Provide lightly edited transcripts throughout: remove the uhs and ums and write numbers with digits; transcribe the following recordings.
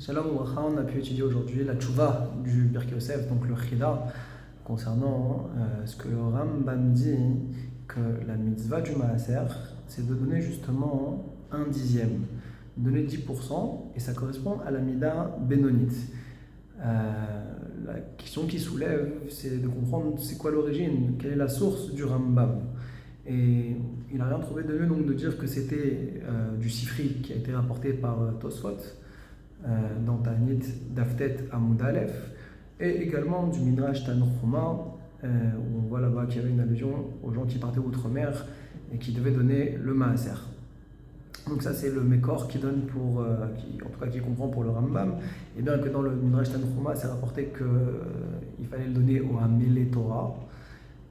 Shalom Ouvracha, on a pu étudier aujourd'hui la tchouva du Pirkei Yosef, donc le chida, concernant ce que le Rambam dit que la mitzvah du maaser, c'est de donner justement un dixième, donner 10%, et ça correspond à la mida bénonite. La question qui soulève, c'est de comprendre c'est quoi l'origine, quelle est la source du Rambam. Et il n'a rien trouvé de mieux donc de dire que c'était du Sifri qui a été rapporté par Tosfot dans Ta'anit Daftet Amoud Aleph, et également du Midrash Tanchuma, où on voit là-bas qu'il y avait une allusion aux gens qui partaient outre-mer et qui devaient donner le maaser. Donc ça c'est le Mékor qui donne pour, en tout cas qui comprend pour le Rambam, et bien que dans le Midrash Tanchuma c'est rapporté qu'il fallait le donner au Hamele Torah,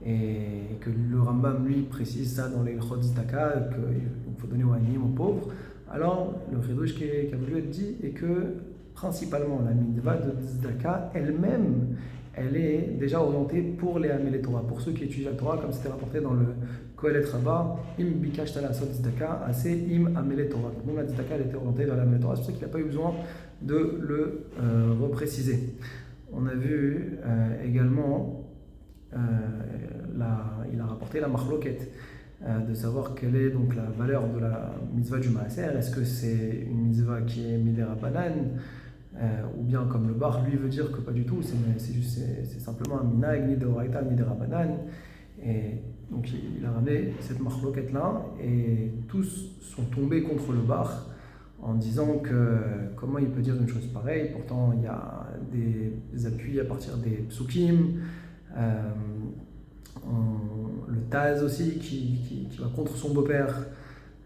et que le Rambam lui précise ça dans les Chod Tzedaka, qu'il faut donner aux Anim, aux pauvres. Alors le Chidouche qui a voulu être dit est que principalement la mitzvah de Tzedaka elle-même, elle est déjà orientée pour les Hamele Torah, pour ceux qui étudient la Torah, comme c'était rapporté dans le Kohelet Rabbah, Im bikashta la'asot Tzedaka, assez im Hamele Torah. Donc la Tzedaka elle était orientée vers la Hamele Torah, c'est pour ça qu'il n'a pas eu besoin de le repréciser. On a vu également, il a rapporté la machloket, de savoir quelle est donc la valeur de la mitzvah du maaser. Est-ce que c'est une mitzvah qui est midera banan, ou bien comme le bar lui veut dire que pas du tout, c'est simplement un minag ni de oraita ni de rabanan. Et donc il a ramené cette machloket là, et tous sont tombés contre le bar en disant que comment il peut dire une chose pareille. Pourtant il y a des appuis à partir des psukim, le Taz aussi qui va contre son beau-père,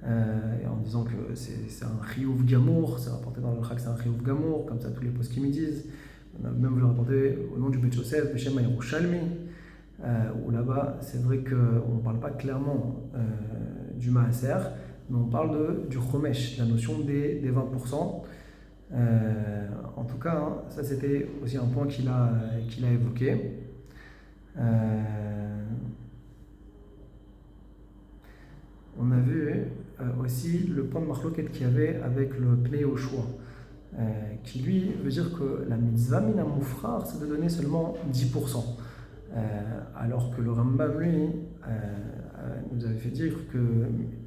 en disant que c'est un chiyuv gamour, c'est rapporté dans le Chag, c'est un chiyuv gamour, comme ça tous les postes qui me disent. On a même voulu rapporter au nom du Bet Yosef, Beshem Yerushalmi, où là-bas c'est vrai qu'on ne parle pas clairement du maaser, mais on parle du chomesh, la notion des 20%. En tout cas, hein, ça c'était aussi un point qu'il a évoqué. On a vu aussi le point de machloket qu'il y avait avec le Pnei Yoshua, qui lui veut dire que la mitzvah min hamufrar, c'est de donner seulement 10%, alors que le Rambam lui nous avait fait dire que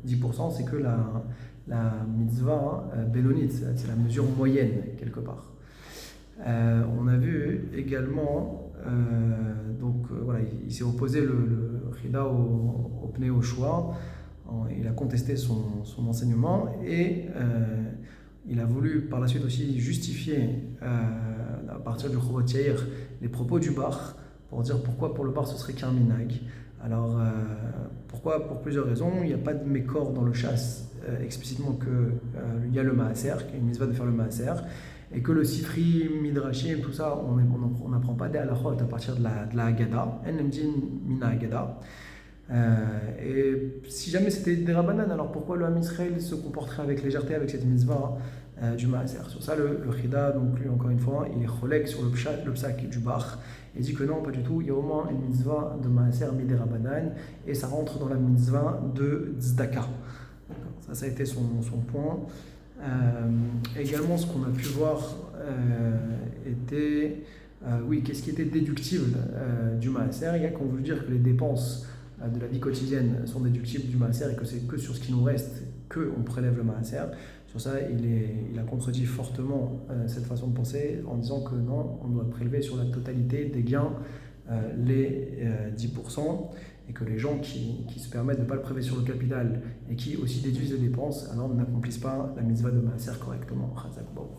10% c'est que la mitzvah bénonite, c'est la mesure moyenne quelque part. On a vu également, voilà, il s'est opposé le Chida au Pnei Yoshua, il a contesté son enseignement, et il a voulu par la suite aussi justifier à partir du Chovot Yair les propos du bar, pour dire pourquoi pour le bar ce serait qu'un minag. Alors pourquoi? Pour plusieurs raisons. Il n'y a pas de mékor dans le chasse explicitement qu'il y a le maaser, qu'il y a une mitzvah de faire le maaser, et que le Sifri, Midrashim, tout ça, on n'apprend pas des halachot à partir de la Haggadah, Enlemdin Mina Haggadah. Et si jamais c'était des Rabbanan, alors pourquoi le Ham Israël se comporterait avec légèreté avec cette mitzvah du maaser? Sur ça, le Chida, donc lui encore une fois, il est cholek sur le psak du bar, et dit que non, pas du tout, il y a au moins une mitzvah de maaser midé Rabbanan, et ça rentre dans la mitzvah de Tzedaka. Ça a été son point. Également, ce qu'on a pu voir était, qu'est-ce qui était déductible du maaser. Il y a qu'on veut dire que les dépenses de la vie quotidienne sont déductibles du maaser, et que c'est que sur ce qui nous reste qu'on prélève le maaser. Sur ça, il a contredit fortement cette façon de penser, en disant que non, on doit prélever sur la totalité des gains les 10%, et que les gens qui se permettent de ne pas le prélever sur le capital et qui aussi déduisent les dépenses, alors n'accomplissent pas la mitzvah de maaser correctement. Chazak Baruch.